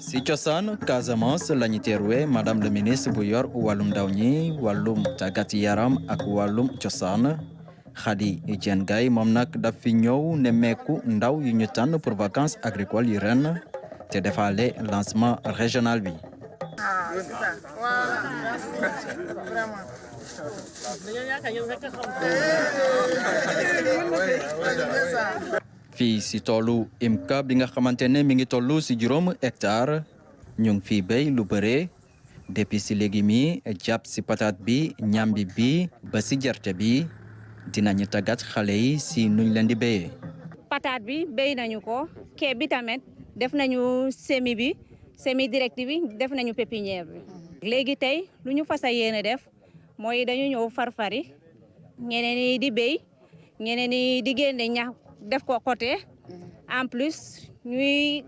si cosaan Casamance la ñu teeruwee madame le ministre bu yor wàllum ndaw ñi wàllum tàggat yaram ak wàllum cosaan Khady Diène Gaye moom nag daf fi ñëw nemmeeku ndaw yu ñu tànn pour vacances agricoles yu ren te defaale lancement régional bi. fii si toolu IMCA bi nga xamante ne mi ngi tollu si 5 hectares ñu ngi fii béy lu bëree depuis si légumes yi jàpp si patate bi ñambi bi ba si gerte bi dinañu tàggat xale yi si nuñ leen di béyee. patate bi béy nañu ko kee bi tamit def nañu semi direct bi def nañu pépinière bi. léegi tey lu ñu fas yéene def mooy dañu ñëw farfari ñeneen ñi di béy ñeneen ñi di génne ñax def ko côté en plus ñuy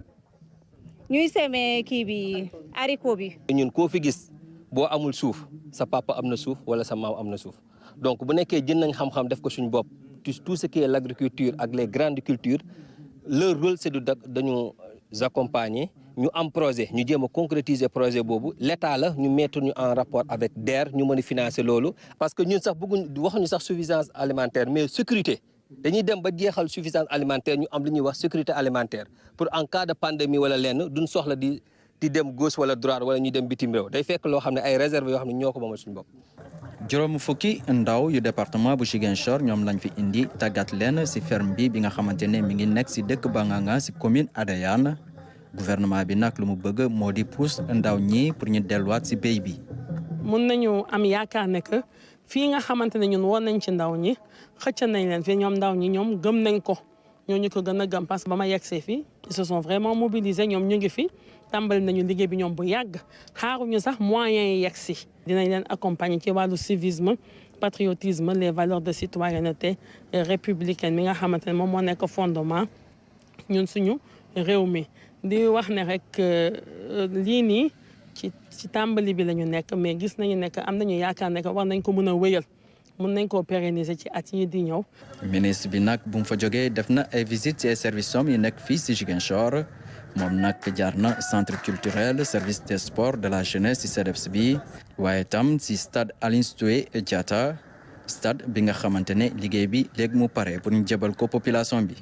semer kii bi haricot bi. ñun koo fi gis boo amul suuf sa papa am na suuf wala sa maam am na suuf donc bu nekkee jën nañ xam-xam def ko suñu bopp tout ce qui est l'agriculture ak les grandes cultures leur rôle c'est dañu accompagner ñu am projet ñu jéem a concrétiser projet boobu l'État la ñu mettre ñu en rapport avec DER ñu mën a financer loolu parce que ñun sax waxuñu sax suffisance alimentaire mais sécurité. dañuy dem ba jeexal suffisance alimentaire ñu am li ñuy wax sécurité alimentaire pour en cas de pandémie wala lenn duñ soxla di dem gauche wala droite wala ñu dem bitim réew day fekk loo xam ne ay réserve yoo xam ne ñoo ko moomal suñu bopp. juróom fukki ndaw yu département bu Ziguinchor ñoom lañ fi indi tàggat leen si ferme bi nga xamante ne mi ngi nekk si dëkk Banganga si commune Adéane gouvernement bi nag lu mu bëgg moo di pousse ndaw ñi pour ñu delluwaat si béy bi. mun nañu am yaakaar ne que fii nga xamante ne ñun woon nañ ci ndaw ñi xëcc nañ leen fii ñoom ndaw ñi ñoom gëm nañ ko ñooñu ko gën a gëm parce que ba ma yegsee fii ils se sont vraiment mobilisés ñoom ñu ngi fi tàmbali nañu liggéey bi ñoom bu yàgg xaaruñu sax moyens yi yegsi. dinañ leen accompagner ci wàllu civisme patriotisme les valeurs de citoyenneté républicaine mi nga xamante ne moom moo nekk fondement ñun suñu réew mi di wax ne rek lii nii ci tàmbali bi la ñu nekk mais gis nañu nekk am nañu yaakaar ne war nañ ko mën a wéyal mën nañ koo pérenniser ci at yi di ñëw. ministre bi nag bu mu fa jógee def na ay visites ci ay services yi nekk fii si Ziguinchor moom nag jaar na centre culturel service des sports de la jeunesse ci CDEPS bi waaye tam ci stade Aline Sitoé Diatta stade bi nga xamante ne liggéey bi léegi mu pare pour ñu jébal ko population bi.